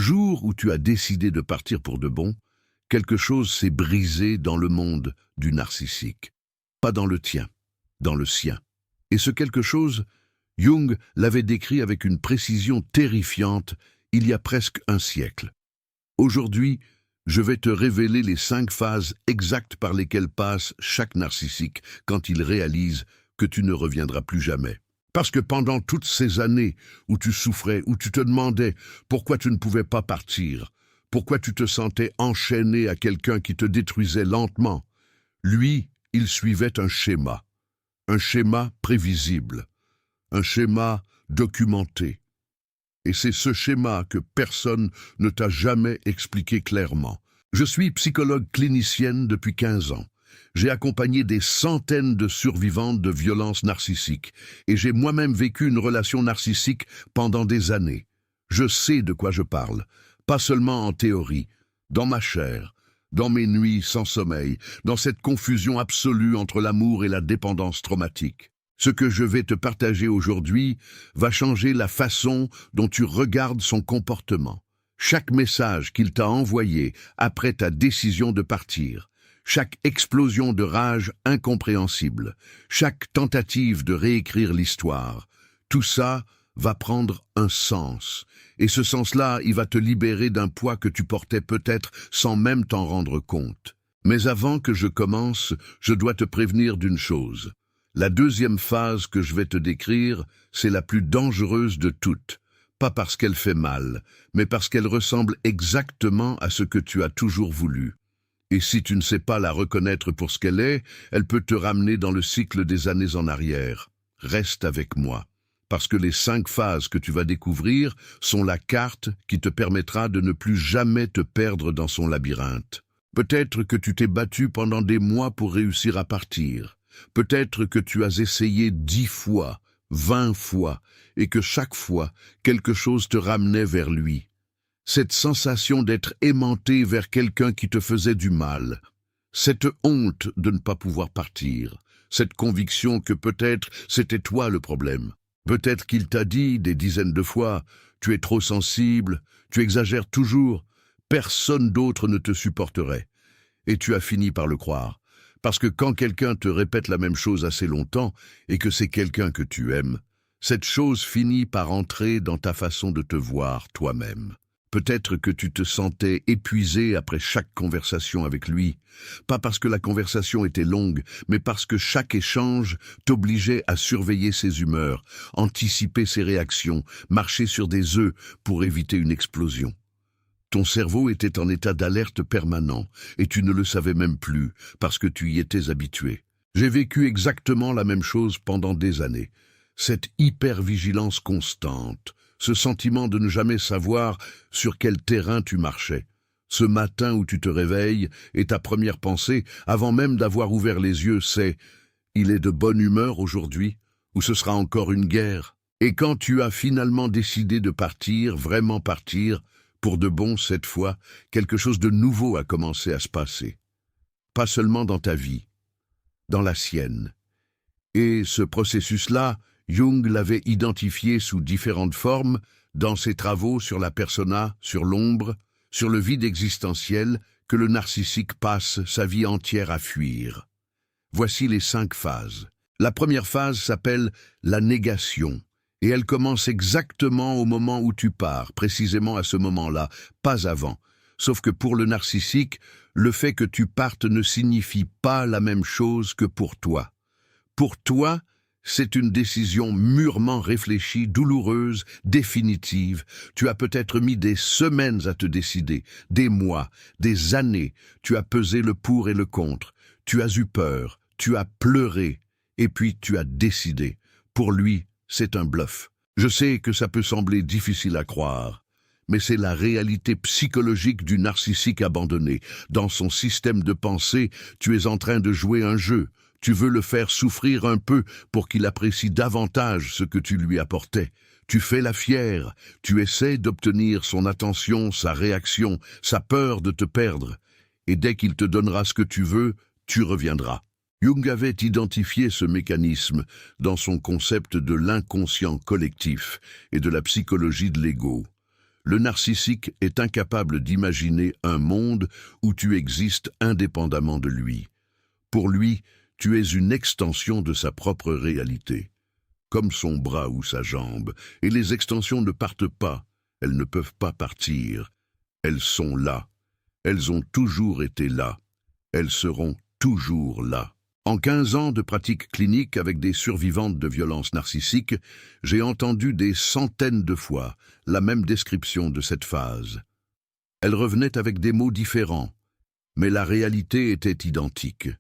jour où tu as décidé de partir pour de bon, quelque chose s'est brisé dans le monde du narcissique. Pas dans le tien, dans le sien. Et ce quelque chose, Jung l'avait décrit avec une précision terrifiante il y a presque un siècle. Aujourd'hui, je vais te révéler les 5 phases exactes par lesquelles passe chaque narcissique quand il réalise que tu ne reviendras plus jamais. Parce que pendant toutes ces années où tu souffrais, où tu te demandais pourquoi tu ne pouvais pas partir, pourquoi tu te sentais enchaîné à quelqu'un qui te détruisait lentement, lui, il suivait un schéma prévisible, un schéma documenté. Et c'est ce schéma que personne ne t'a jamais expliqué clairement. Je suis psychologue clinicienne depuis 15 ans. J'ai accompagné des centaines de survivantes de violences narcissiques et j'ai moi-même vécu une relation narcissique pendant des années. Je sais de quoi je parle, pas seulement en théorie, dans ma chair, dans mes nuits sans sommeil, dans cette confusion absolue entre l'amour et la dépendance traumatique. Ce que je vais te partager aujourd'hui va changer la façon dont tu regardes son comportement. Chaque message qu'il t'a envoyé après ta décision de partir, chaque explosion de rage incompréhensible, chaque tentative de réécrire l'histoire, tout ça va prendre un sens. Et ce sens-là, il va te libérer d'un poids que tu portais peut-être sans même t'en rendre compte. Mais avant que je commence, je dois te prévenir d'une chose. La deuxième phase que je vais te décrire, c'est la plus dangereuse de toutes. Pas parce qu'elle fait mal, mais parce qu'elle ressemble exactement à ce que tu as toujours voulu. Et si tu ne sais pas la reconnaître pour ce qu'elle est, elle peut te ramener dans le cycle des années en arrière. Reste avec moi, parce que les 5 phases que tu vas découvrir sont la carte qui te permettra de ne plus jamais te perdre dans son labyrinthe. Peut-être que tu t'es battu pendant des mois pour réussir à partir. Peut-être que tu as essayé 10 fois, 20 fois, et que chaque fois, quelque chose te ramenait vers lui. Cette sensation d'être aimanté vers quelqu'un qui te faisait du mal, cette honte de ne pas pouvoir partir, cette conviction que peut-être c'était toi le problème. Peut-être qu'il t'a dit des dizaines de fois « tu es trop sensible, tu exagères toujours, personne d'autre ne te supporterait ». Et tu as fini par le croire. Parce que quand quelqu'un te répète la même chose assez longtemps et que c'est quelqu'un que tu aimes, cette chose finit par entrer dans ta façon de te voir toi-même. Peut-être que tu te sentais épuisé après chaque conversation avec lui, pas parce que la conversation était longue, mais parce que chaque échange t'obligeait à surveiller ses humeurs, anticiper ses réactions, marcher sur des œufs pour éviter une explosion. Ton cerveau était en état d'alerte permanent, et tu ne le savais même plus, parce que tu y étais habitué. J'ai vécu exactement la même chose pendant des années. Cette hypervigilance constante, ce sentiment de ne jamais savoir sur quel terrain tu marchais. Ce matin où tu te réveilles, et ta première pensée, avant même d'avoir ouvert les yeux, c'est « il est de bonne humeur aujourd'hui » ou « ce sera encore une guerre ». Et quand tu as finalement décidé de partir, vraiment partir, pour de bon cette fois, quelque chose de nouveau a commencé à se passer. Pas seulement dans ta vie, dans la sienne. Et ce processus-là, Jung l'avait identifié sous différentes formes dans ses travaux sur la persona, sur l'ombre, sur le vide existentiel que le narcissique passe sa vie entière à fuir. Voici les 5 phases. La première phase s'appelle la négation. Et elle commence exactement au moment où tu pars, précisément à ce moment-là, pas avant. Sauf que pour le narcissique, le fait que tu partes ne signifie pas la même chose que pour toi. Pour toi, c'est une décision mûrement réfléchie, douloureuse, définitive. Tu as peut-être mis des semaines à te décider, des mois, des années. Tu as pesé le pour et le contre. Tu as eu peur, tu as pleuré, et puis tu as décidé. Pour lui, c'est un bluff. Je sais que ça peut sembler difficile à croire, mais c'est la réalité psychologique du narcissique abandonné. Dans son système de pensée, tu es en train de jouer un jeu. Tu veux le faire souffrir un peu pour qu'il apprécie davantage ce que tu lui apportais. Tu fais la fière, tu essaies d'obtenir son attention, sa réaction, sa peur de te perdre. Et dès qu'il te donnera ce que tu veux, tu reviendras. Jung avait identifié ce mécanisme dans son concept de l'inconscient collectif et de la psychologie de l'ego. Le narcissique est incapable d'imaginer un monde où tu existes indépendamment de lui. Pour lui, tu es une extension de sa propre réalité, comme son bras ou sa jambe, et les extensions ne partent pas, elles ne peuvent pas partir. Elles sont là, elles ont toujours été là, elles seront toujours là. En 15 ans de pratique clinique avec des survivantes de violences narcissiques, j'ai entendu des centaines de fois la même description de cette phase. Elle revenait avec des mots différents, mais la réalité était identique.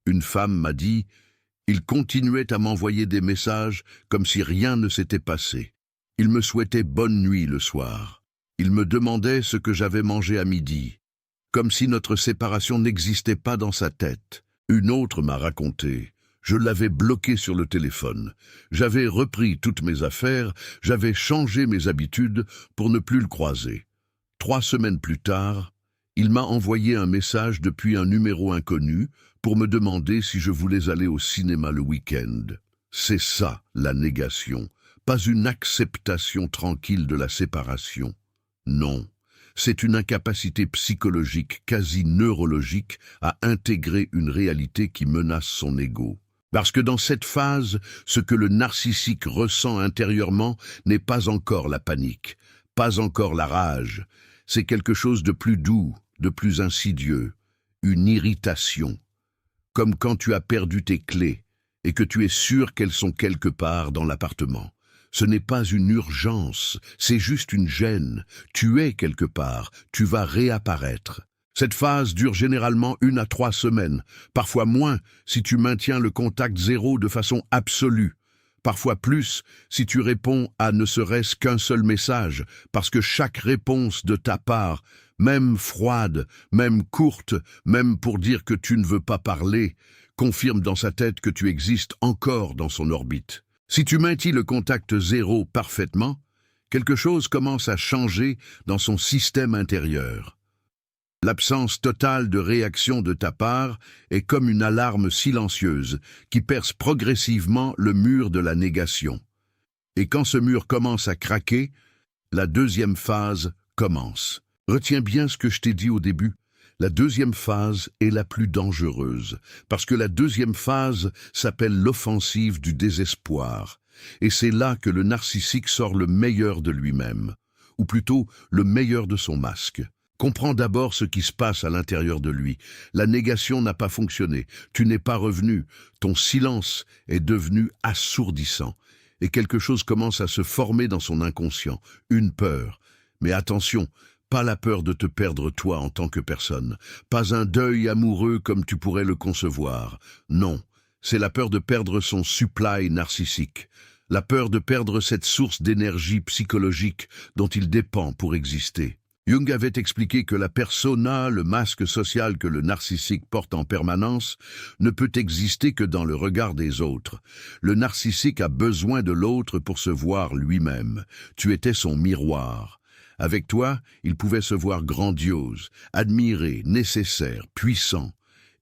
Une femme m'a dit « Il continuait à m'envoyer des messages comme si rien ne s'était passé. Il me souhaitait bonne nuit le soir. Il me demandait ce que j'avais mangé à midi, comme si notre séparation n'existait pas dans sa tête. » Une autre m'a raconté. Je l'avais bloqué sur le téléphone. J'avais repris toutes mes affaires, j'avais changé mes habitudes pour ne plus le croiser. 3 semaines plus tard, il m'a envoyé un message depuis un numéro inconnu pour me demander si je voulais aller au cinéma le week-end. C'est ça, la négation, pas une acceptation tranquille de la séparation. Non. C'est une incapacité psychologique, quasi neurologique, à intégrer une réalité qui menace son ego. Parce que dans cette phase, ce que le narcissique ressent intérieurement n'est pas encore la panique, pas encore la rage. C'est quelque chose de plus doux, de plus insidieux, une irritation. Comme quand tu as perdu tes clés et que tu es sûr qu'elles sont quelque part dans l'appartement. Ce n'est pas une urgence, c'est juste une gêne. Tu es quelque part, tu vas réapparaître. Cette phase dure généralement 1 à 3 semaines, parfois moins si tu maintiens le contact zéro de façon absolue, parfois plus si tu réponds à ne serait-ce qu'un seul message, parce que chaque réponse de ta part, même froide, même courte, même pour dire que tu ne veux pas parler, confirme dans sa tête que tu existes encore dans son orbite. Si tu maintiens le contact zéro parfaitement, quelque chose commence à changer dans son système intérieur. L'absence totale de réaction de ta part est comme une alarme silencieuse qui perce progressivement le mur de la négation. Et quand ce mur commence à craquer, la deuxième phase commence. Retiens bien ce que je t'ai dit au début. La deuxième phase est la plus dangereuse, parce que la deuxième phase s'appelle l'offensive du désespoir. Et c'est là que le narcissique sort le meilleur de lui-même, ou plutôt le meilleur de son masque. Comprends d'abord ce qui se passe à l'intérieur de lui. La négation n'a pas fonctionné, tu n'es pas revenu, ton silence est devenu assourdissant, et quelque chose commence à se former dans son inconscient, une peur. Mais attention, pas la peur de te perdre toi en tant que personne, pas un deuil amoureux comme tu pourrais le concevoir. Non, c'est la peur de perdre son supply narcissique, la peur de perdre cette source d'énergie psychologique dont il dépend pour exister. Jung avait expliqué que la persona, le masque social que le narcissique porte en permanence, ne peut exister que dans le regard des autres. Le narcissique a besoin de l'autre pour se voir lui-même. Tu étais son miroir. Avec toi, il pouvait se voir grandiose, admiré, nécessaire, puissant.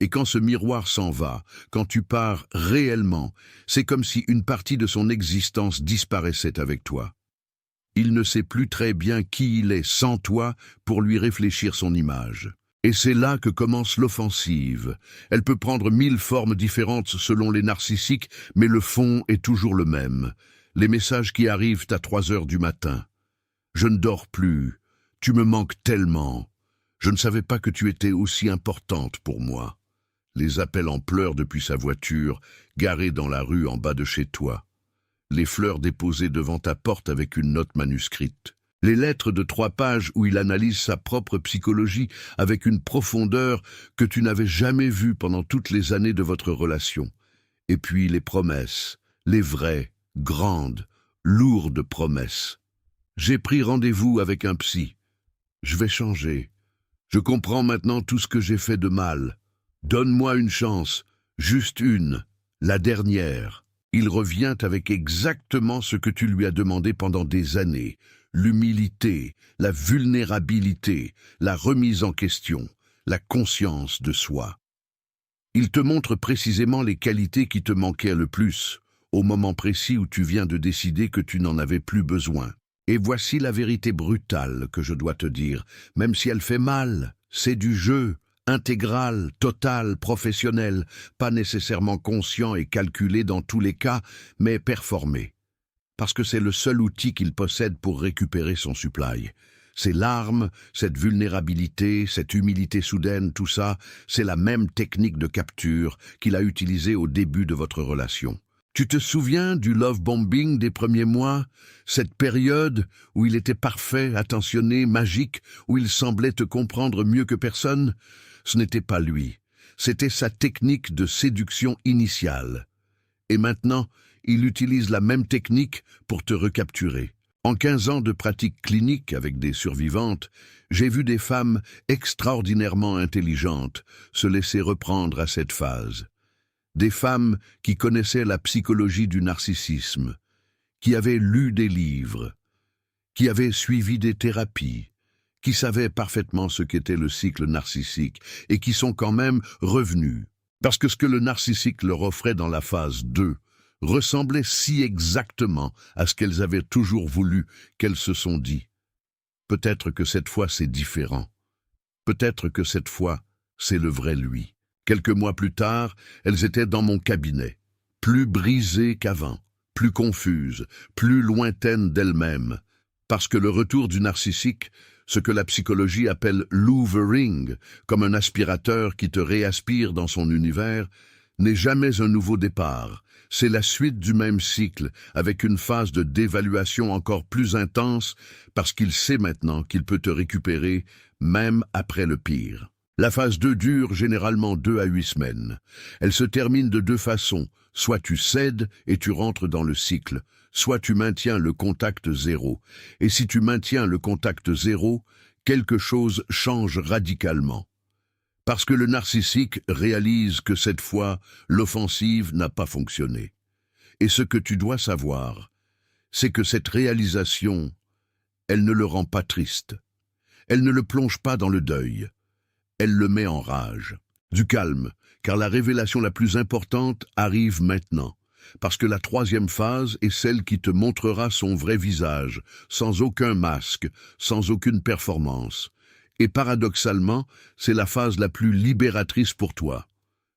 Et quand ce miroir s'en va, quand tu pars réellement, c'est comme si une partie de son existence disparaissait avec toi. Il ne sait plus très bien qui il est sans toi pour lui réfléchir son image. Et c'est là que commence l'offensive. Elle peut prendre 1000 formes différentes selon les narcissiques, mais le fond est toujours le même. Les messages qui arrivent à 3 heures du matin. Je ne dors plus, tu me manques tellement. Je ne savais pas que tu étais aussi importante pour moi. Les appels en pleurs depuis sa voiture, garée dans la rue en bas de chez toi. Les fleurs déposées devant ta porte avec une note manuscrite. Les lettres de 3 pages où il analyse sa propre psychologie avec une profondeur que tu n'avais jamais vue pendant toutes les années de votre relation. Et puis les promesses, les vraies, grandes, lourdes promesses. J'ai pris rendez-vous avec un psy. Je vais changer. Je comprends maintenant tout ce que j'ai fait de mal. Donne-moi une chance, juste une, la dernière. Il revient avec exactement ce que tu lui as demandé pendant des années. L'humilité, la vulnérabilité, la remise en question, la conscience de soi. Il te montre précisément les qualités qui te manquaient le plus, au moment précis où tu viens de décider que tu n'en avais plus besoin. Et voici la vérité brutale que je dois te dire, même si elle fait mal, c'est du jeu, intégral, total, professionnel, pas nécessairement conscient et calculé dans tous les cas, mais performé. Parce que c'est le seul outil qu'il possède pour récupérer son supply. Ces larmes, cette vulnérabilité, cette humilité soudaine, tout ça, c'est la même technique de capture qu'il a utilisée au début de votre relation. Tu te souviens du love bombing des premiers mois, cette période où il était parfait, attentionné, magique, où il semblait te comprendre mieux que personne? Ce n'était pas lui, c'était sa technique de séduction initiale. Et maintenant, il utilise la même technique pour te recapturer. En 15 ans de pratique clinique avec des survivantes, j'ai vu des femmes extraordinairement intelligentes se laisser reprendre à cette phase. Des femmes qui connaissaient la psychologie du narcissisme, qui avaient lu des livres, qui avaient suivi des thérapies, qui savaient parfaitement ce qu'était le cycle narcissique et qui sont quand même revenues. Parce que ce que le narcissique leur offrait dans la phase 2 ressemblait si exactement à ce qu'elles avaient toujours voulu qu'elles se sont dit. Peut-être que cette fois c'est différent. Peut-être que cette fois c'est le vrai lui. Quelques mois plus tard, elles étaient dans mon cabinet, plus brisées qu'avant, plus confuses, plus lointaines d'elles-mêmes, parce que le retour du narcissique, ce que la psychologie appelle louvering, comme un aspirateur qui te réaspire dans son univers, n'est jamais un nouveau départ. C'est la suite du même cycle, avec une phase de dévaluation encore plus intense, parce qu'il sait maintenant qu'il peut te récupérer, même après le pire. La phase 2 dure généralement 2 à 8 semaines. Elle se termine de deux façons. Soit tu cèdes et tu rentres dans le cycle, soit tu maintiens le contact zéro. Et si tu maintiens le contact zéro, quelque chose change radicalement. Parce que le narcissique réalise que cette fois, l'offensive n'a pas fonctionné. Et ce que tu dois savoir, c'est que cette réalisation, elle ne le rend pas triste. Elle ne le plonge pas dans le deuil. Elle le met en rage. Du calme, car la révélation la plus importante arrive maintenant. Parce que la troisième phase est celle qui te montrera son vrai visage, sans aucun masque, sans aucune performance. Et paradoxalement, c'est la phase la plus libératrice pour toi.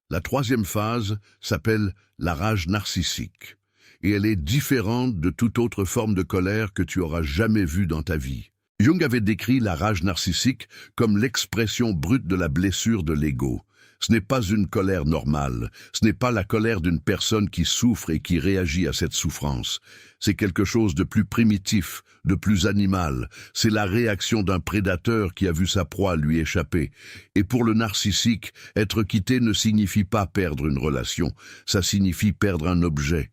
La troisième phase s'appelle la rage narcissique. Et elle est différente de toute autre forme de colère que tu auras jamais vue dans ta vie. Jung avait décrit la rage narcissique comme l'expression brute de la blessure de l'ego. Ce n'est pas une colère normale, ce n'est pas la colère d'une personne qui souffre et qui réagit à cette souffrance. C'est quelque chose de plus primitif, de plus animal. C'est la réaction d'un prédateur qui a vu sa proie lui échapper. Et pour le narcissique, être quitté ne signifie pas perdre une relation, ça signifie perdre un objet,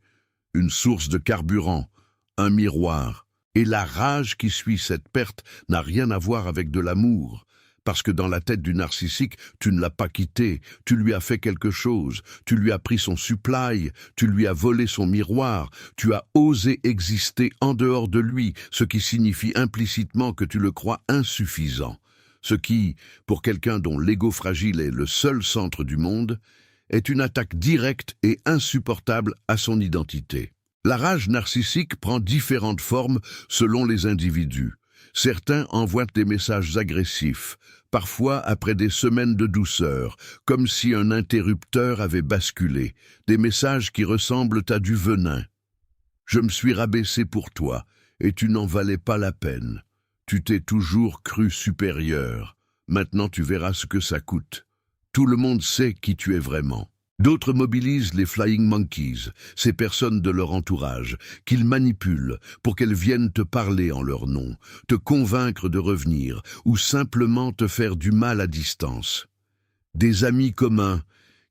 une source de carburant, un miroir. Et la rage qui suit cette perte n'a rien à voir avec de l'amour. Parce que dans la tête du narcissique, tu ne l'as pas quitté, tu lui as fait quelque chose, tu lui as pris son supply, tu lui as volé son miroir, tu as osé exister en dehors de lui, ce qui signifie implicitement que tu le crois insuffisant. Ce qui, pour quelqu'un dont l'ego fragile est le seul centre du monde, est une attaque directe et insupportable à son identité. La rage narcissique prend différentes formes selon les individus. Certains envoient des messages agressifs, parfois après des semaines de douceur, comme si un interrupteur avait basculé, des messages qui ressemblent à du venin. Je me suis rabaissé pour toi, et tu n'en valais pas la peine. Tu t'es toujours cru supérieur. Maintenant tu verras ce que ça coûte. Tout le monde sait qui tu es vraiment. D'autres mobilisent les Flying Monkeys, ces personnes de leur entourage, qu'ils manipulent pour qu'elles viennent te parler en leur nom, te convaincre de revenir ou simplement te faire du mal à distance. Des amis communs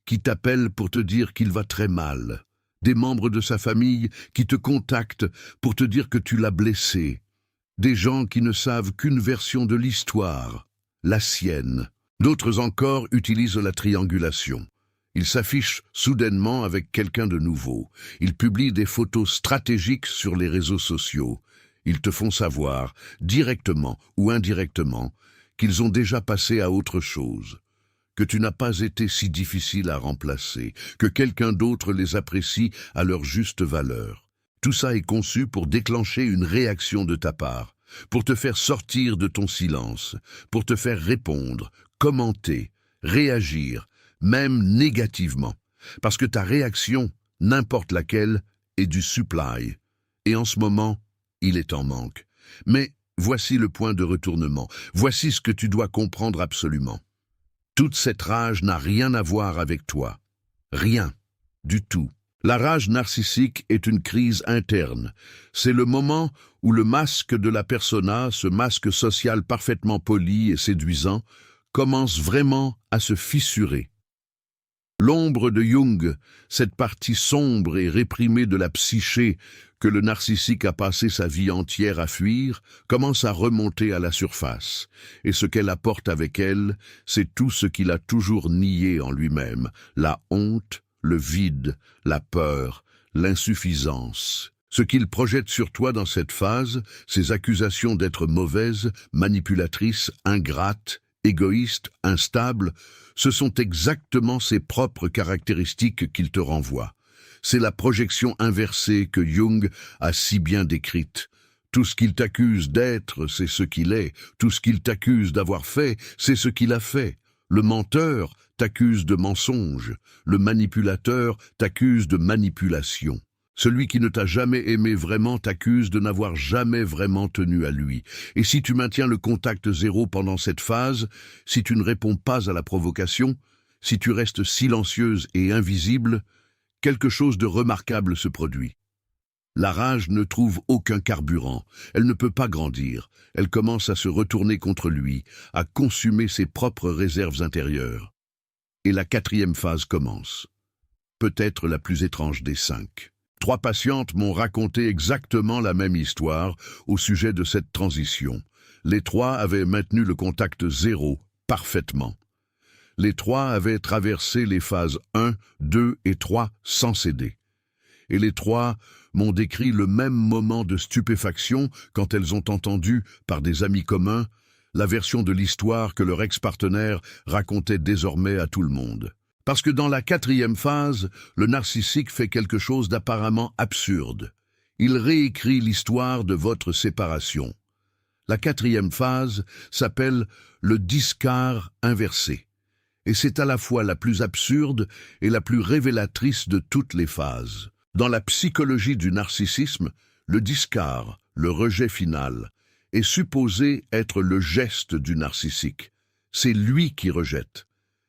qui t'appellent pour te dire qu'il va très mal, des membres de sa famille qui te contactent pour te dire que tu l'as blessé, des gens qui ne savent qu'une version de l'histoire, la sienne. D'autres encore utilisent la triangulation. Ils s'affichent soudainement avec quelqu'un de nouveau. Ils publient des photos stratégiques sur les réseaux sociaux. Ils te font savoir, directement ou indirectement, qu'ils ont déjà passé à autre chose, que tu n'as pas été si difficile à remplacer, que quelqu'un d'autre les apprécie à leur juste valeur. Tout ça est conçu pour déclencher une réaction de ta part, pour te faire sortir de ton silence, pour te faire répondre, commenter, réagir, même négativement. Parce que ta réaction, n'importe laquelle, est du supply. Et en ce moment, il est en manque. Mais voici le point de retournement. Voici ce que tu dois comprendre absolument. Toute cette rage n'a rien à voir avec toi. Rien. Du tout. La rage narcissique est une crise interne. C'est le moment où le masque de la persona, ce masque social parfaitement poli et séduisant, commence vraiment à se fissurer. L'ombre de Jung, cette partie sombre et réprimée de la psyché que le narcissique a passé sa vie entière à fuir, commence à remonter à la surface. Et ce qu'elle apporte avec elle, c'est tout ce qu'il a toujours nié en lui-même, la honte, le vide, la peur, l'insuffisance. Ce qu'il projette sur toi dans cette phase, ses accusations d'être mauvaise, manipulatrice, ingrate, égoïste, instable, ce sont exactement ses propres caractéristiques qu'il te renvoie. C'est la projection inversée que Jung a si bien décrite. Tout ce qu'il t'accuse d'être, c'est ce qu'il est. Tout ce qu'il t'accuse d'avoir fait, c'est ce qu'il a fait. Le menteur t'accuse de mensonge. Le manipulateur t'accuse de manipulation. Celui qui ne t'a jamais aimé vraiment t'accuse de n'avoir jamais vraiment tenu à lui. Et si tu maintiens le contact zéro pendant cette phase, si tu ne réponds pas à la provocation, si tu restes silencieuse et invisible, quelque chose de remarquable se produit. La rage ne trouve aucun carburant, elle ne peut pas grandir, elle commence à se retourner contre lui, à consumer ses propres réserves intérieures. Et la quatrième phase commence. Peut-être la plus étrange des 5. 3 patientes m'ont raconté exactement la même histoire au sujet de cette transition. Les 3 avaient maintenu le contact zéro, parfaitement. Les 3 avaient traversé les phases 1, 2 et 3 sans céder. Et les 3 m'ont décrit le même moment de stupéfaction quand elles ont entendu, par des amis communs, la version de l'histoire que leur ex-partenaire racontait désormais à tout le monde. Parce que dans la 4e phase, le narcissique fait quelque chose d'apparemment absurde. Il réécrit l'histoire de votre séparation. La 4e phase s'appelle le discard inversé. Et c'est à la fois la plus absurde et la plus révélatrice de toutes les phases. Dans la psychologie du narcissisme, le discard, le rejet final, est supposé être le geste du narcissique. C'est lui qui rejette.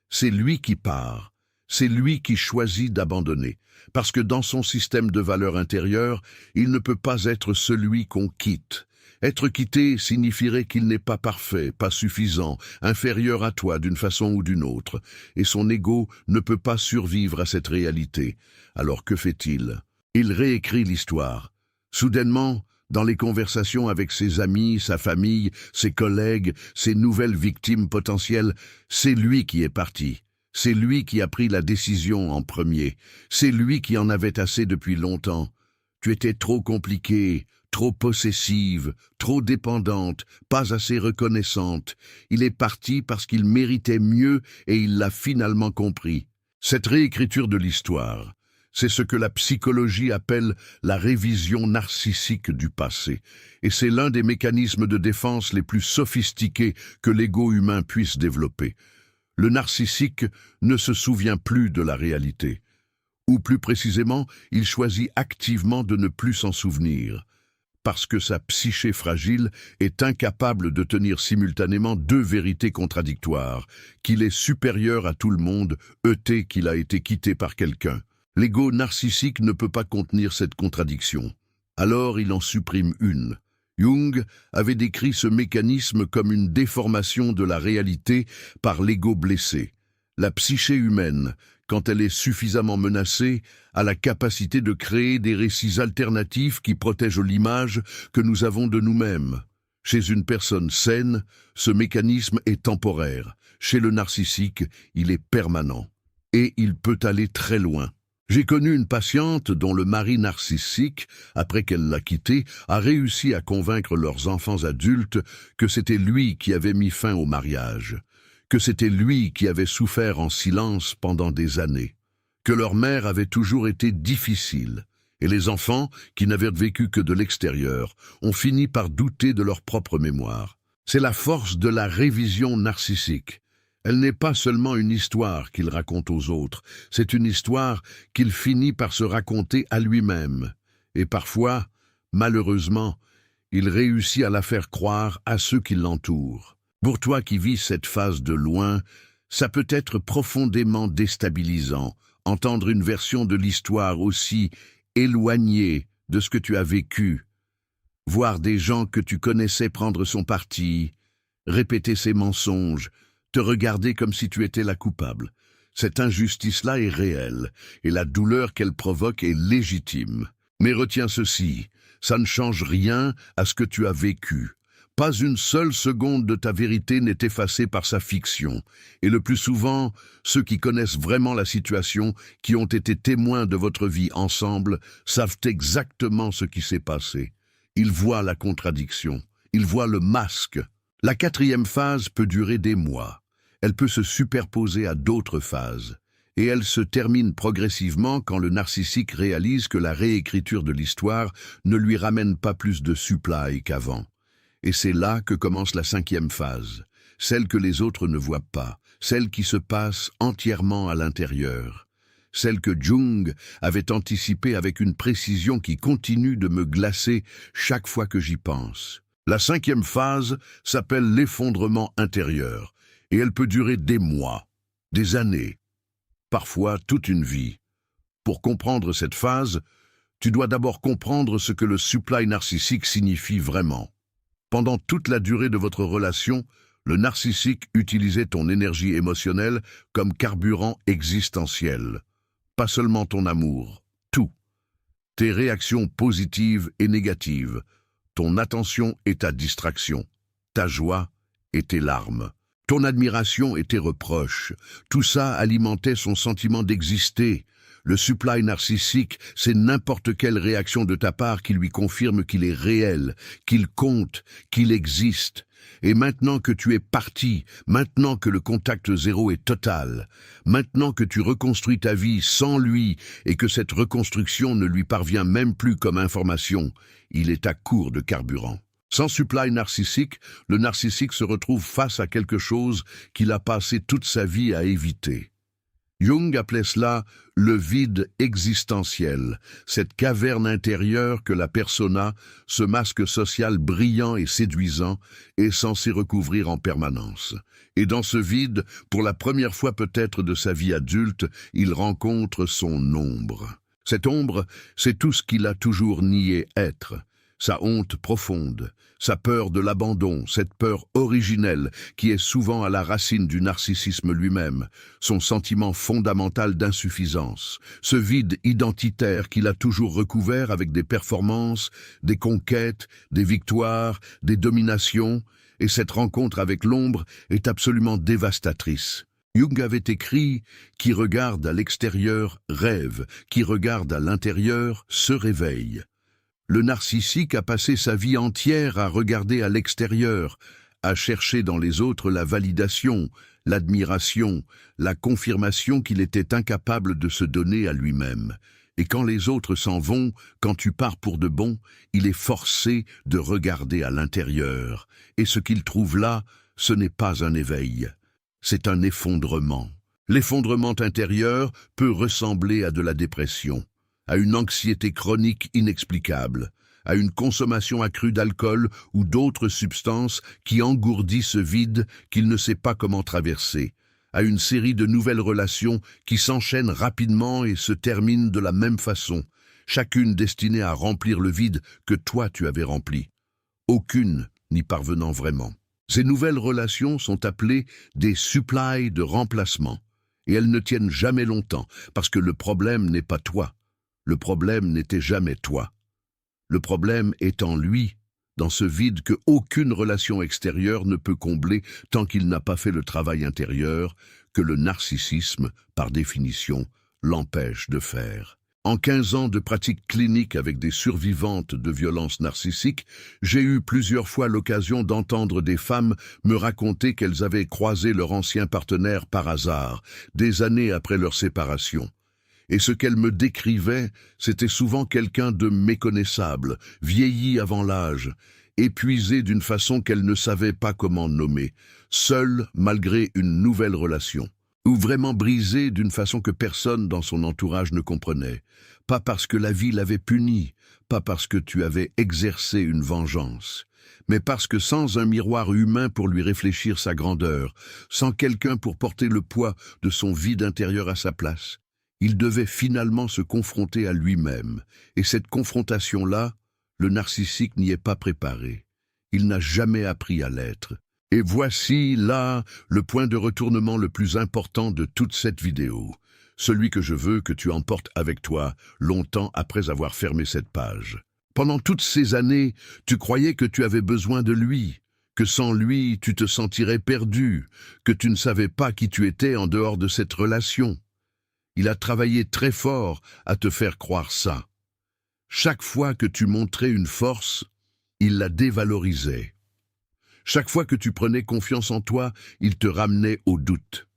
C'est lui qui part, c'est lui qui choisit d'abandonner, parce que dans son système de valeurs intérieures, il ne peut pas être celui qu'on quitte. Être quitté signifierait qu'il n'est pas parfait, pas suffisant, inférieur à toi d'une façon ou d'une autre, et son ego ne peut pas survivre à cette réalité. Alors que fait-il? Il réécrit l'histoire. Soudainement, dans les conversations avec ses amis, sa famille, ses collègues, ses nouvelles victimes potentielles, c'est lui qui est parti. C'est lui qui a pris la décision en premier. C'est lui qui en avait assez depuis longtemps. Tu étais trop compliquée, trop possessive, trop dépendante, pas assez reconnaissante. Il est parti parce qu'il méritait mieux et il l'a finalement compris. Cette réécriture de l'histoire, c'est ce que la psychologie appelle la révision narcissique du passé. Et c'est l'un des mécanismes de défense les plus sophistiqués que l'ego humain puisse développer. Le narcissique ne se souvient plus de la réalité. Ou plus précisément, il choisit activement de ne plus s'en souvenir. Parce que sa psyché fragile est incapable de tenir simultanément 2 vérités contradictoires, qu'il est supérieur à tout le monde, qu'il a été quitté par quelqu'un. L'ego narcissique ne peut pas contenir cette contradiction. Alors il en supprime une. Jung avait décrit ce mécanisme comme une déformation de la réalité par l'ego blessé. La psyché humaine, quand elle est suffisamment menacée, a la capacité de créer des récits alternatifs qui protègent l'image que nous avons de nous-mêmes. Chez une personne saine, ce mécanisme est temporaire. Chez le narcissique, il est permanent. Et il peut aller très loin. J'ai connu une patiente dont le mari narcissique, après qu'elle l'a quitté, a réussi à convaincre leurs enfants adultes que c'était lui qui avait mis fin au mariage, que c'était lui qui avait souffert en silence pendant des années, que leur mère avait toujours été difficile, Et les enfants, qui n'avaient vécu que de l'extérieur, ont fini par douter de leur propre mémoire. C'est la force de la révision narcissique. Elle n'est pas seulement une histoire qu'il raconte aux autres, c'est une histoire qu'il finit par se raconter à lui-même. Et parfois, malheureusement, il réussit à la faire croire à ceux qui l'entourent. Pour toi qui vis cette phase de loin, ça peut être profondément déstabilisant, entendre une version de l'histoire aussi éloignée de ce que tu as vécu, voir des gens que tu connaissais prendre son parti, répéter ses mensonges, te regarder comme si tu étais la coupable. Cette injustice-là est réelle, et la douleur qu'elle provoque est légitime. Mais retiens ceci, ça ne change rien à ce que tu as vécu. Pas une seule seconde de ta vérité n'est effacée par sa fiction. Et le plus souvent, ceux qui connaissent vraiment la situation, qui ont été témoins de votre vie ensemble, savent exactement ce qui s'est passé. Ils voient la contradiction, ils voient le masque. La 4e phase peut durer des mois. Elle peut se superposer à d'autres phases. Et elle se termine progressivement quand le narcissique réalise que la réécriture de l'histoire ne lui ramène pas plus de supply qu'avant. Et c'est là que commence la 5e phase, celle que les autres ne voient pas, celle qui se passe entièrement à l'intérieur, celle que Jung avait anticipée avec une précision qui continue de me glacer chaque fois que j'y pense. La 5e phase s'appelle l'effondrement intérieur, et elle peut durer des mois, des années, parfois toute une vie. Pour comprendre cette phase, tu dois d'abord comprendre ce que le supply narcissique signifie vraiment. Pendant toute la durée de votre relation, le narcissique utilisait ton énergie émotionnelle comme carburant existentiel. Pas seulement ton amour, tout. Tes réactions positives et négatives, ton attention et ta distraction, ta joie et tes larmes, ton admiration et tes reproches. Tout ça alimentait son sentiment d'exister. Le supply narcissique, c'est n'importe quelle réaction de ta part qui lui confirme qu'il est réel, qu'il compte, qu'il existe. Et maintenant que tu es parti, maintenant que le contact zéro est total, maintenant que tu reconstruis ta vie sans lui et que cette reconstruction ne lui parvient même plus comme information, il est à court de carburant. Sans supply narcissique, le narcissique se retrouve face à quelque chose qu'il a passé toute sa vie à éviter. Jung appelait cela le vide existentiel, cette caverne intérieure que la persona, ce masque social brillant et séduisant, est censé recouvrir en permanence. Et dans ce vide, pour la première fois peut-être de sa vie adulte, il rencontre son ombre. Cette ombre, c'est tout ce qu'il a toujours nié être. Sa honte profonde, sa peur de l'abandon, cette peur originelle qui est souvent à la racine du narcissisme lui-même, son sentiment fondamental d'insuffisance, ce vide identitaire qu'il a toujours recouvert avec des performances, des conquêtes, des victoires, des dominations, et cette rencontre avec l'ombre est absolument dévastatrice. Jung avait écrit « Qui regarde à l'extérieur rêve, qui regarde à l'intérieur se réveille ». Le narcissique a passé sa vie entière à regarder à l'extérieur, à chercher dans les autres la validation, l'admiration, la confirmation qu'il était incapable de se donner à lui-même. Et quand les autres s'en vont, quand tu pars pour de bon, il est forcé de regarder à l'intérieur. Et ce qu'il trouve là, ce n'est pas un éveil, c'est un effondrement. L'effondrement intérieur peut ressembler à de la dépression, à une anxiété chronique inexplicable, à une consommation accrue d'alcool ou d'autres substances qui engourdit ce vide qu'il ne sait pas comment traverser, à une série de nouvelles relations qui s'enchaînent rapidement et se terminent de la même façon, chacune destinée à remplir le vide que toi tu avais rempli, aucune n'y parvenant vraiment. Ces nouvelles relations sont appelées des supplies de remplacement, et elles ne tiennent jamais longtemps, parce que le problème n'est pas toi. Le problème n'était jamais toi. Le problème est en lui, dans ce vide que aucune relation extérieure ne peut combler tant qu'il n'a pas fait le travail intérieur que le narcissisme, par définition, l'empêche de faire. En 15 ans de pratique clinique avec des survivantes de violences narcissiques, j'ai eu plusieurs fois l'occasion d'entendre des femmes me raconter qu'elles avaient croisé leur ancien partenaire par hasard, des années après leur séparation. Et ce qu'elle me décrivait, c'était souvent quelqu'un de méconnaissable, vieilli avant l'âge, épuisé d'une façon qu'elle ne savait pas comment nommer, seul malgré une nouvelle relation, ou vraiment brisé d'une façon que personne dans son entourage ne comprenait, pas parce que la vie l'avait puni, pas parce que tu avais exercé une vengeance, mais parce que sans un miroir humain pour lui réfléchir sa grandeur, sans quelqu'un pour porter le poids de son vide intérieur à sa place, il devait finalement se confronter à lui-même, et cette confrontation-là, le narcissique n'y est pas préparé. Il n'a jamais appris à l'être. Et voici, là, le point de retournement le plus important de toute cette vidéo. Celui que je veux que tu emportes avec toi longtemps après avoir fermé cette page. Pendant toutes ces années, tu croyais que tu avais besoin de lui, que sans lui, tu te sentirais perdu, que tu ne savais pas qui tu étais en dehors de cette relation. Il a travaillé très fort à te faire croire ça. Chaque fois que tu montrais une force, il la dévalorisait. Chaque fois que tu prenais confiance en toi, il te ramenait au doute.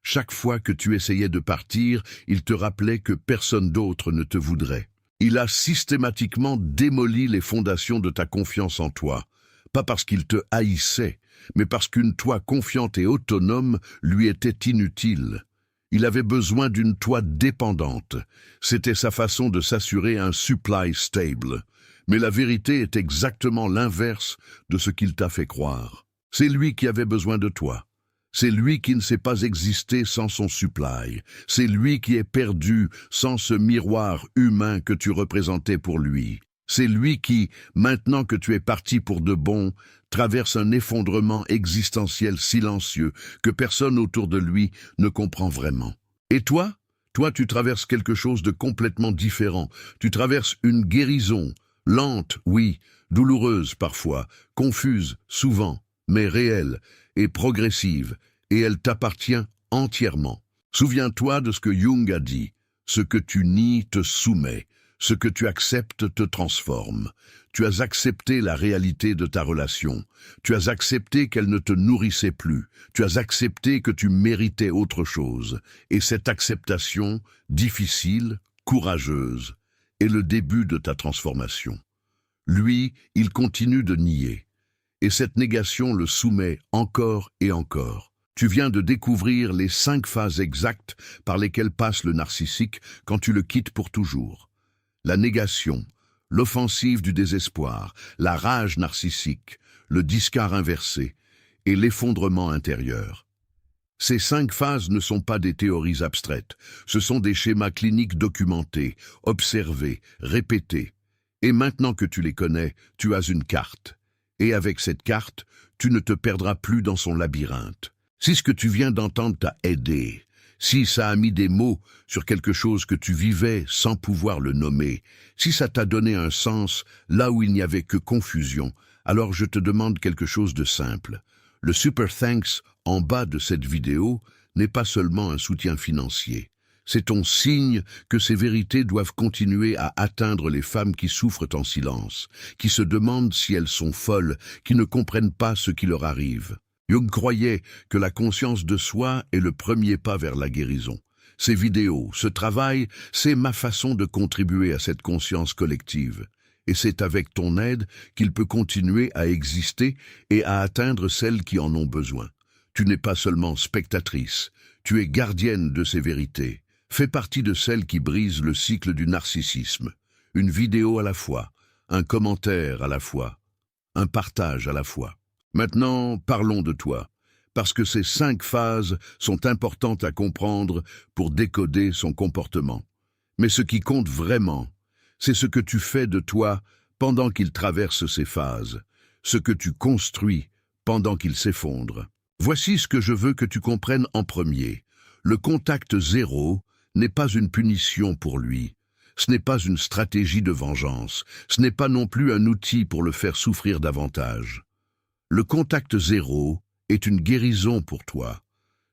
Chaque fois que tu essayais de partir, il te rappelait que personne d'autre ne te voudrait. Il a systématiquement démoli les fondations de ta confiance en toi, pas parce qu'il te haïssait, mais parce qu'une toi confiante et autonome lui était inutile. Il avait besoin d'une toi dépendante. C'était sa façon de s'assurer un supply stable. Mais la vérité est exactement l'inverse de ce qu'il t'a fait croire. C'est lui qui avait besoin de toi. C'est lui qui ne sait pas exister sans son supply. C'est lui qui est perdu sans ce miroir humain que tu représentais pour lui. C'est lui qui, maintenant que tu es parti pour de bon, traverse un effondrement existentiel silencieux que personne autour de lui ne comprend vraiment. Et toi, tu traverses quelque chose de complètement différent. Tu traverses une guérison, lente, oui, douloureuse parfois, confuse souvent, mais réelle et progressive, et elle t'appartient entièrement. Souviens-toi de ce que Jung a dit, ce que tu nies te soumet. Ce que tu acceptes te transforme. Tu as accepté la réalité de ta relation. Tu as accepté qu'elle ne te nourrissait plus. Tu as accepté que tu méritais autre chose. Et cette acceptation, difficile, courageuse, est le début de ta transformation. Lui, il continue de nier. Et cette négation le soumet encore et encore. Tu viens de découvrir les 5 phases exactes par lesquelles passe le narcissique quand tu le quittes pour toujours. La négation, l'offensive du désespoir, la rage narcissique, le discard inversé et l'effondrement intérieur. Ces 5 phases ne sont pas des théories abstraites, ce sont des schémas cliniques documentés, observés, répétés. Et maintenant que tu les connais, tu as une carte. Et avec cette carte, tu ne te perdras plus dans son labyrinthe. Si ce que tu viens d'entendre t'a aidé, si ça a mis des mots sur quelque chose que tu vivais sans pouvoir le nommer, si ça t'a donné un sens là où il n'y avait que confusion, alors je te demande quelque chose de simple. Le Super Thanks en bas de cette vidéo n'est pas seulement un soutien financier. C'est ton signe que ces vérités doivent continuer à atteindre les femmes qui souffrent en silence, qui se demandent si elles sont folles, qui ne comprennent pas ce qui leur arrive. Jung croyait que la conscience de soi est le premier pas vers la guérison. Ces vidéos, ce travail, c'est ma façon de contribuer à cette conscience collective. Et c'est avec ton aide qu'il peut continuer à exister et à atteindre celles qui en ont besoin. Tu n'es pas seulement spectatrice, tu es gardienne de ces vérités. Fais partie de celles qui brisent le cycle du narcissisme. Une vidéo à la fois, un commentaire à la fois, un partage à la fois. Maintenant, parlons de toi, parce que ces 5 phases sont importantes à comprendre pour décoder son comportement. Mais ce qui compte vraiment, c'est ce que tu fais de toi pendant qu'il traverse ces phases, ce que tu construis pendant qu'il s'effondre. Voici ce que je veux que tu comprennes en premier. Le contact zéro n'est pas une punition pour lui. Ce n'est pas une stratégie de vengeance. Ce n'est pas non plus un outil pour le faire souffrir davantage. Le contact zéro est une guérison pour toi.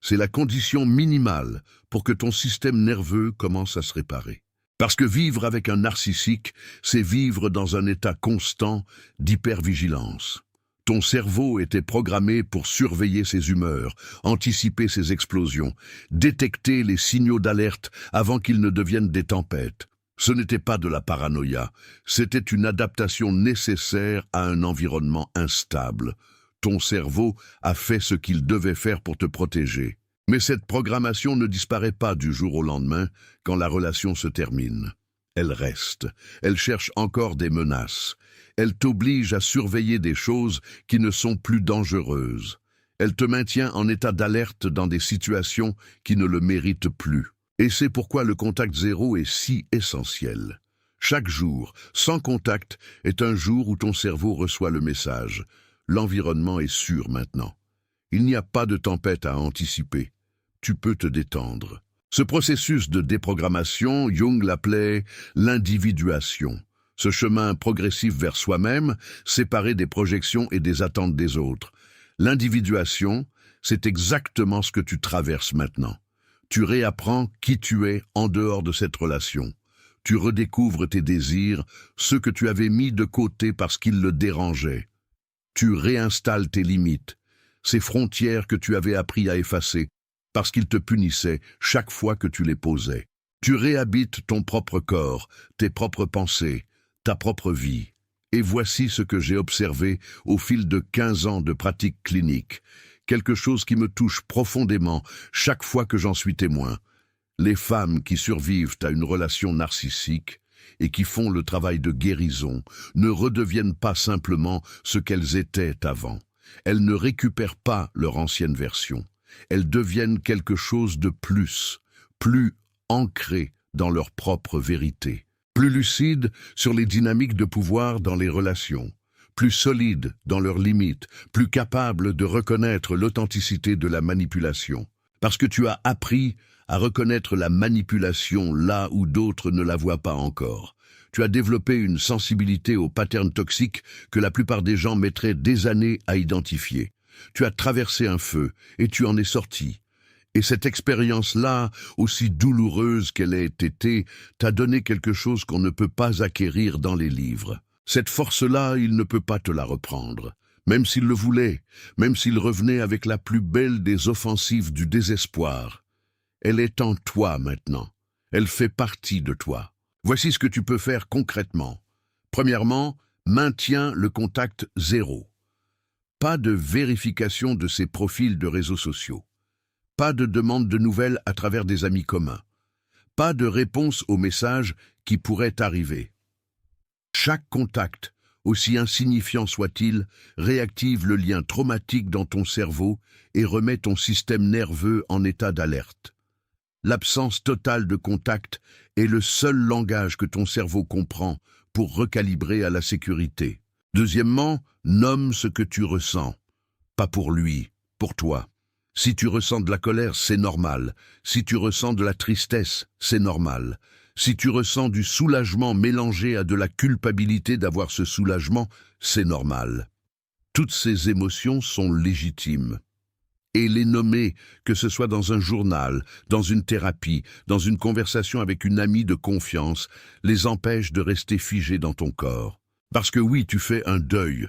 C'est la condition minimale pour que ton système nerveux commence à se réparer. Parce que vivre avec un narcissique, c'est vivre dans un état constant d'hypervigilance. Ton cerveau était programmé pour surveiller ses humeurs, anticiper ses explosions, détecter les signaux d'alerte avant qu'ils ne deviennent des tempêtes. Ce n'était pas de la paranoïa, c'était une adaptation nécessaire à un environnement instable. Ton cerveau a fait ce qu'il devait faire pour te protéger. Mais cette programmation ne disparaît pas du jour au lendemain quand la relation se termine. Elle reste, elle cherche encore des menaces. Elle t'oblige à surveiller des choses qui ne sont plus dangereuses. Elle te maintient en état d'alerte dans des situations qui ne le méritent plus. Et c'est pourquoi le contact zéro est si essentiel. Chaque jour, sans contact, est un jour où ton cerveau reçoit le message. L'environnement est sûr maintenant. Il n'y a pas de tempête à anticiper. Tu peux te détendre. Ce processus de déprogrammation, Jung l'appelait l'individuation. Ce chemin progressif vers soi-même, séparé des projections et des attentes des autres. L'individuation, c'est exactement ce que tu traverses maintenant. Tu réapprends qui tu es en dehors de cette relation. Tu redécouvres tes désirs, ceux que tu avais mis de côté parce qu'ils le dérangeaient. Tu réinstalles tes limites, ces frontières que tu avais appris à effacer, parce qu'ils te punissaient chaque fois que tu les posais. Tu réhabites ton propre corps, tes propres pensées, ta propre vie. Et voici ce que j'ai observé au fil de 15 ans de pratique clinique. Quelque chose qui me touche profondément chaque fois que j'en suis témoin. Les femmes qui survivent à une relation narcissique et qui font le travail de guérison ne redeviennent pas simplement ce qu'elles étaient avant. Elles ne récupèrent pas leur ancienne version. Elles deviennent quelque chose de plus ancré dans leur propre vérité. Plus lucides sur les dynamiques de pouvoir dans les relations, plus solides dans leurs limites, plus capables de reconnaître l'authenticité de la manipulation. Parce que tu as appris à reconnaître la manipulation là où d'autres ne la voient pas encore. Tu as développé une sensibilité aux patterns toxiques que la plupart des gens mettraient des années à identifier. Tu as traversé un feu et tu en es sorti. Et cette expérience-là, aussi douloureuse qu'elle ait été, t'a donné quelque chose qu'on ne peut pas acquérir dans les livres. Cette force-là, il ne peut pas te la reprendre. Même s'il le voulait, même s'il revenait avec la plus belle des offensives du désespoir. Elle est en toi maintenant. Elle fait partie de toi. Voici ce que tu peux faire concrètement. Premièrement, maintiens le contact zéro. Pas de vérification de ses profils de réseaux sociaux. Pas de demande de nouvelles à travers des amis communs. Pas de réponse aux messages qui pourraient arriver. Chaque contact, aussi insignifiant soit-il, réactive le lien traumatique dans ton cerveau et remet ton système nerveux en état d'alerte. L'absence totale de contact est le seul langage que ton cerveau comprend pour recalibrer à la sécurité. Deuxièmement, nomme ce que tu ressens. Pas pour lui, pour toi. Si tu ressens de la colère, c'est normal. Si tu ressens de la tristesse, c'est normal. Si tu ressens du soulagement mélangé à de la culpabilité d'avoir ce soulagement, c'est normal. Toutes ces émotions sont légitimes. Et les nommer, que ce soit dans un journal, dans une thérapie, dans une conversation avec une amie de confiance, les empêche de rester figés dans ton corps. Parce que oui, tu fais un deuil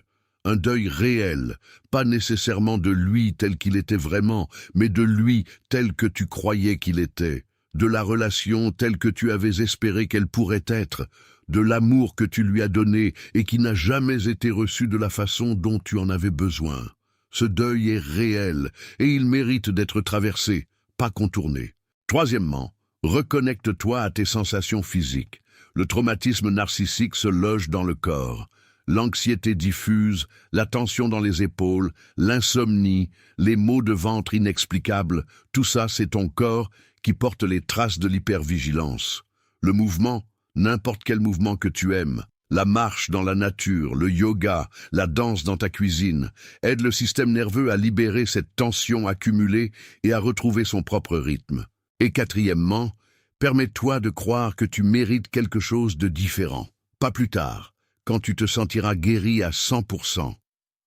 réel, pas nécessairement de lui tel qu'il était vraiment, mais de lui tel que tu croyais qu'il était, de la relation telle que tu avais espéré qu'elle pourrait être, de l'amour que tu lui as donné et qui n'a jamais été reçu de la façon dont tu en avais besoin. Ce deuil est réel et il mérite d'être traversé, pas contourné. Troisièmement, reconnecte-toi à tes sensations physiques. Le traumatisme narcissique se loge dans le corps. L'anxiété diffuse, la tension dans les épaules, l'insomnie, les maux de ventre inexplicables, tout ça c'est ton corps qui porte les traces de l'hypervigilance. Le mouvement, n'importe quel mouvement que tu aimes, la marche dans la nature, le yoga, la danse dans ta cuisine, aide le système nerveux à libérer cette tension accumulée et à retrouver son propre rythme. Et quatrièmement, permets-toi de croire que tu mérites quelque chose de différent. Pas plus tard, quand tu te sentiras guéri à 100%.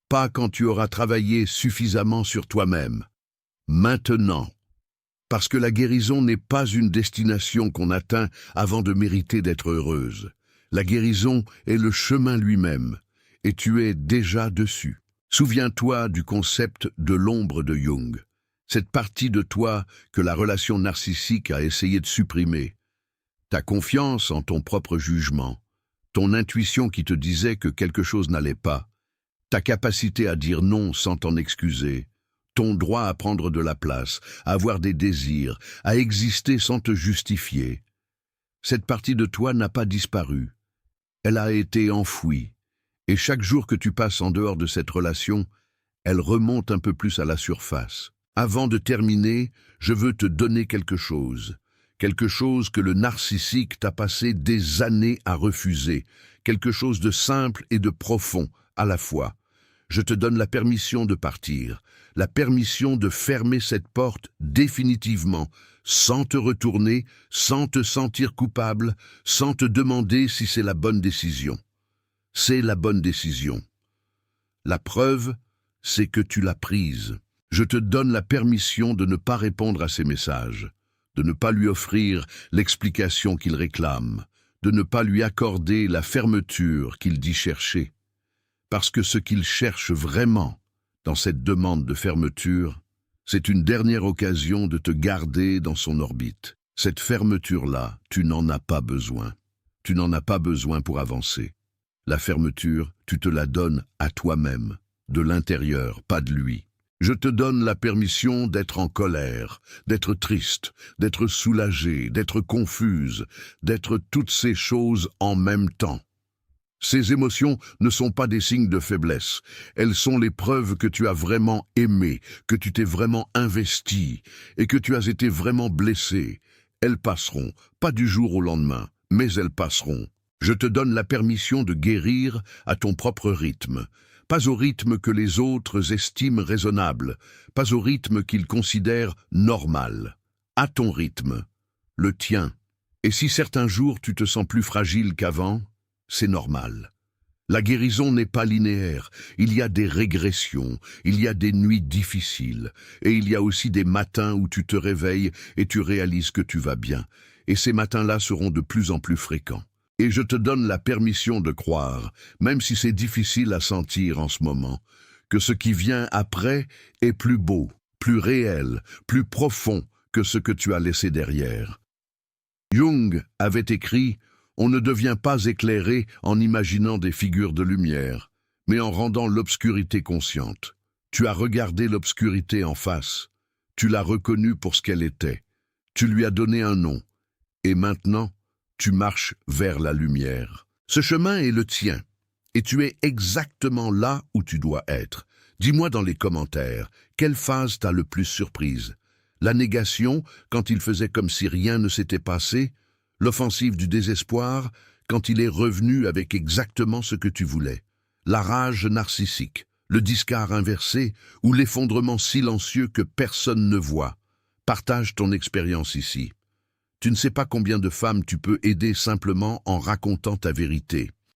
Pas quand tu auras travaillé suffisamment sur toi-même. Maintenant. Parce que la guérison n'est pas une destination qu'on atteint avant de mériter d'être heureuse. La guérison est le chemin lui-même, et tu es déjà dessus. Souviens-toi du concept de l'ombre de Jung, cette partie de toi que la relation narcissique a essayé de supprimer. Ta confiance en ton propre jugement, ton intuition qui te disait que quelque chose n'allait pas, ta capacité à dire non sans t'en excuser, ton droit à prendre de la place, à avoir des désirs, à exister sans te justifier. Cette partie de toi n'a pas disparu. Elle a été enfouie. Et chaque jour que tu passes en dehors de cette relation, elle remonte un peu plus à la surface. Avant de terminer, je veux te donner quelque chose que le narcissique t'a passé des années à refuser, quelque chose de simple et de profond à la fois. Je te donne la permission de partir, la permission de fermer cette porte définitivement, sans te retourner, sans te sentir coupable, sans te demander si c'est la bonne décision. C'est la bonne décision. La preuve, c'est que tu l'as prise. Je te donne la permission de ne pas répondre à ses messages, de ne pas lui offrir l'explication qu'il réclame, de ne pas lui accorder la fermeture qu'il dit chercher. Parce que ce qu'il cherche vraiment dans cette demande de fermeture, c'est une dernière occasion de te garder dans son orbite. Cette fermeture-là, tu n'en as pas besoin. Tu n'en as pas besoin pour avancer. La fermeture, tu te la donnes à toi-même, de l'intérieur, pas de lui. Je te donne la permission d'être en colère, d'être triste, d'être soulagé, d'être confuse, d'être toutes ces choses en même temps. Ces émotions ne sont pas des signes de faiblesse, elles sont les preuves que tu as vraiment aimé, que tu t'es vraiment investi et que tu as été vraiment blessé. Elles passeront, pas du jour au lendemain, mais elles passeront. Je te donne la permission de guérir à ton propre rythme, pas au rythme que les autres estiment raisonnable, pas au rythme qu'ils considèrent normal, à ton rythme, le tien. Et si certains jours tu te sens plus fragile qu'avant, c'est normal. La guérison n'est pas linéaire, il y a des régressions, il y a des nuits difficiles, et il y a aussi des matins où tu te réveilles et tu réalises que tu vas bien, et ces matins-là seront de plus en plus fréquents. Et je te donne la permission de croire, même si c'est difficile à sentir en ce moment, que ce qui vient après est plus beau, plus réel, plus profond que ce que tu as laissé derrière. Jung avait écrit « On ne devient pas éclairé en imaginant des figures de lumière, mais en rendant l'obscurité consciente. Tu as regardé l'obscurité en face, tu l'as reconnue pour ce qu'elle était, tu lui as donné un nom, et maintenant, tu marches vers la lumière. Ce chemin est le tien, et tu es exactement là où tu dois être. Dis-moi dans les commentaires, quelle phase t'a le plus surprise? La négation, quand il faisait comme si rien ne s'était passé? L'offensive du désespoir, quand il est revenu avec exactement ce que tu voulais? La rage narcissique, le discard inversé ou l'effondrement silencieux que personne ne voit? Partage ton expérience ici. Tu ne sais pas combien de femmes tu peux aider simplement en racontant ta vérité.